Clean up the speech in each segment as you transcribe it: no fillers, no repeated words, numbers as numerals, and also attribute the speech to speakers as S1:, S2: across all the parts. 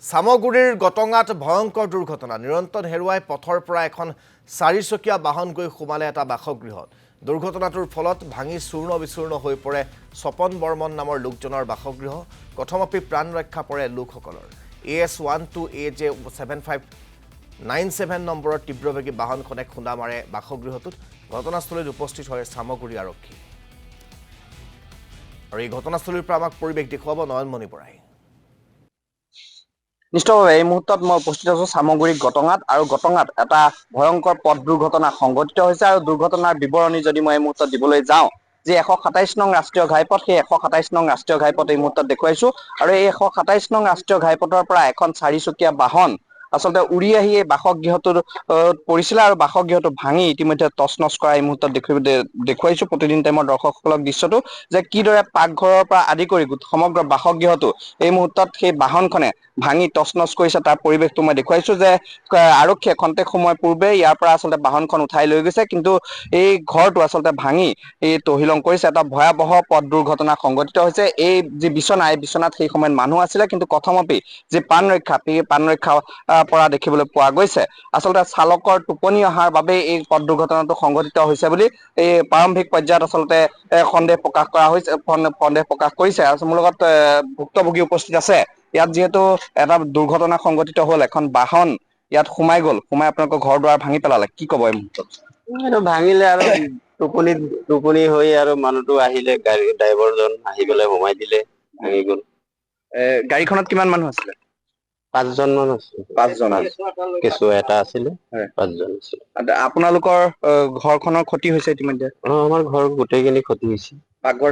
S1: সামগুৰিৰ গটঙাত ভয়ংকৰ দুৰ্ঘটনা নিৰন্তন হেৰুৱাই পথৰ পৰা এখন চাৰিচকীয়া বাহন গৈ সোমালে এটা বাসগৃহত দুৰ্ঘটনাটোৰ ফলত ভাঙি চূৰ্ণ বিচূৰ্ণ হৈ পৰে স্বপন বৰ্মন নামৰ লোকজনৰ বাসগৃহ কথমপি প্ৰাণ ৰক্ষা পৰে লোকসকলৰ AS12AJ 7597 নম্বৰৰ তীব্ৰবেগী বাহনখনে খুন্দা মাৰে বাসগৃহটোত ঘটনাস্থলীত উপস্থিত হয় সামগুৰি আৰক্ষী আৰু এই ঘটনাস্থলীৰ পৰা আমাক পৰিৱেশ দেখুৱাব নয়নমণি বৰাই
S2: নিশ্চয়ভাৱে এই মুহূৰ্তত মই উপস্থিত আছো সামগুৰি গটঙাত আৰু গটঙাত এটা ভয়ংকৰ পথ দুৰ্ঘটনা সংঘটিত হৈছে আৰু দুৰ্ঘটনাৰ বিৱৰণী যদি মই এই মুহূৰ্তত দিবলৈ যাওঁ যে 127 নং ৰাষ্ট্ৰীয় ঘাইপথ সেই 127 নং ৰাষ্ট্ৰীয় ঘাইপথ এই মুহূৰ্তত দেখুৱাইছো আৰু এই 127 নং ৰাষ্ট্ৰীয় ঘাইপথৰ পৰা এখন চাৰিচকীয়া বাহন আচলতে উৰি আহি এই বাসগৃহটোৰ পৰিছিল আৰু বাসগৃহটো ভাঙি ইতিমধ্যে তছনছ কৰা এই মুহূৰ্তত দেখুৱাইছো প্ৰতিদিন টাইমৰ দৰ্শকসকলক দৃশ্যটো যে কিদৰে পাকঘৰৰ পৰা আদি কৰি সমগ্ৰ বাসগৃহটো এই মুহূৰ্তত সেই বাহনখনে ভাঙি তছনছ কৰিছে তাৰ পৰিৱেশটো মই দেখুৱাইছো যে আৰক্ষীয়ে খন্তেক সময় পূৰ্বে ইয়াৰ পৰা আচলতে বাহনখন উঠাই লৈ গৈছে কিন্তু এই ঘৰটো আচলতে ভাঙি এই তহিলং কৰিছে এটা ভয়াৱহ পথ দুৰ্ঘটনা সংঘটিত হৈছে এই যি বিছনা এই বিছনাত সেই সময়ত মানুহ আছিলে কিন্তু কথমপি যি প্ৰাণ ৰক্ষা পৰা দেখিবলৈ পোৱা গৈছে আচলতে চালকৰ টোপনি অহাৰ বাবে এই পথ দুৰ্ঘটনাটো সংঘটিত হৈছে বুলি এই প্ৰাৰম্ভিক পৰ্যায়ত আচলতে সন্দেহ প্ৰকাশ কৰা হৈছে সন্দেহ প্ৰকাশ কৰিছে আৰু মোৰ লগত ভুক্তভোগী উপস্থিত আছে ইয়াত যিহেতু এটা দুৰ্ঘটনা সংঘটিত হল এখন বাহন ইয়াত সোমাই আপোনালোকৰ ঘৰ দুৱাৰ ভাঙি পেলালে কি কব এই মুহূৰ্তত
S3: এইটো ভাঙিলে আৰু টোপনি হৈ আৰু মানুহটো আহিলে গাড়ী ড্ৰাইভাৰজন আহি পেলাই সোমাই দিলে ভাঙি গ'ল
S2: গাড়ীখনত কিমান মানুহ আছিলে
S3: 5 জন মান আছিল
S2: 5 জন
S3: কেঁচুৱা এটা আছিলে 5 জন আছিল
S2: আপোনালোকৰ ঘৰখনৰ ক্ষতি হৈছে ইতিমধ্যে
S3: আমাৰ ঘৰ গোটেইখিনি ক্ষতি হৈছে
S2: পাকঘৰ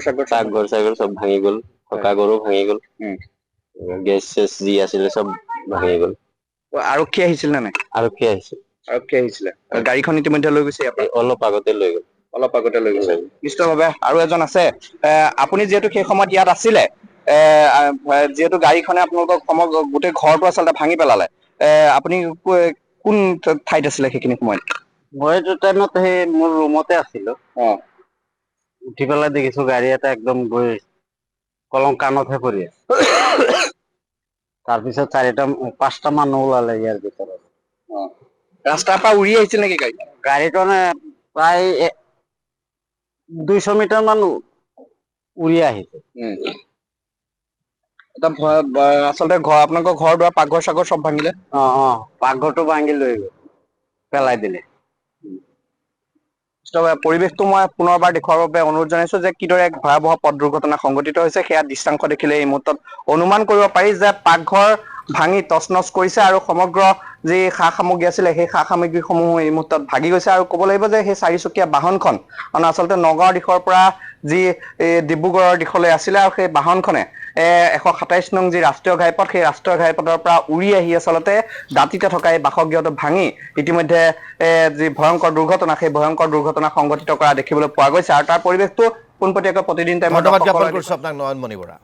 S3: চাগৰ চব ভাঙি গ'ল থকা ঘৰো ভাঙি গ'ল গেছ চেছ যি আছিলে চব ভাঙি গ'ল
S2: আৰক্ষী আহিছিল নে নাই
S3: আৰক্ষী আহিছিলে
S2: গাড়ীখন ইতিমধ্যে লৈ গৈছে
S3: অলপ আগতে লৈ গ'ল
S2: নিশ্চয়ভাৱে আৰু এজন আছে আপুনি যিহেতু সেই সময়ত ইয়াত আছিলে যিহেতু গাড়ীখনে আপোনালোকক সমগ্ৰ গোটেই ঘৰটো আচলতে ভাঙি পেলালে আপুনি কোন ঠাইত আছিলে সেইখিনি সময়ত
S3: মই এইটো টাইমত সেই মোৰ ৰুমতে আছিলো উঠি পেলাই দেখিছো গাড়ী এটা একদম গৈ কলং কাণতহে পৰি আছে তাৰপিছত 5টা মানুহ ওলালে ইয়াৰ ভিতৰত
S2: ৰাস্তাৰ পৰা উৰি আহিছিল নেকি
S3: গাড়ীখনে প্ৰায় 200 মিটাৰ মান উৰি আহিছে
S2: আচলতে আপোনালোকৰ ঘৰ দুৱাৰ পাকঘৰ চাগৰ চব ভাঙিলে
S3: পাকঘৰটো ভাঙি লৈ গ'ল পেলাই দিলে
S2: পৰিৱেশটো মই পুনৰবাৰ দেখুৱাৰ বাবে অনুৰোধ জনাইছো যে কিদৰে এক ভয়াৱহ পথ দুৰ্ঘটনা সংঘটিত হৈছে সেয়া দৃশ্যাংশ দেখিলে এই মুহূৰ্তত অনুমান কৰিব পাৰি যে পাকঘৰ ভাঙি তছনছ কৰিছে আৰু সমগ্ৰ যি সা সামগ্ৰী আছিলে সেই সা সামগ্ৰীসমূহ এই মুহূৰ্তত ভাগি গৈছে আৰু ক'ব লাগিব যে সেই চাৰিচকীয়া বাহনখন আচলতে নগাঁৱৰ দিশৰ পৰা যি ডিব্ৰুগড়ৰ দিশলৈ আছিলে আৰু সেই বাহনখনে 127 নং যি ৰাষ্ট্ৰীয় ঘাইপথ সেই ৰাষ্ট্ৰীয় ঘাইপথৰ পৰা উৰি আহি আচলতে দাঁতিতে থকা এই বাসগৃহটো ভাঙি ইতিমধ্যে যি ভয়ংকৰ দুৰ্ঘটনা সেই ভয়ংকৰ দুৰ্ঘটনা সংঘটিত কৰা দেখিবলৈ পোৱা গৈছে আৰু তাৰ পৰিৱেশটো পোনপটীয়াকৈ প্ৰতিদিন টাইমত
S1: ধন্যবাদ জ্ঞাপন কৰিছো আপোনাক নয়নমণি বৰা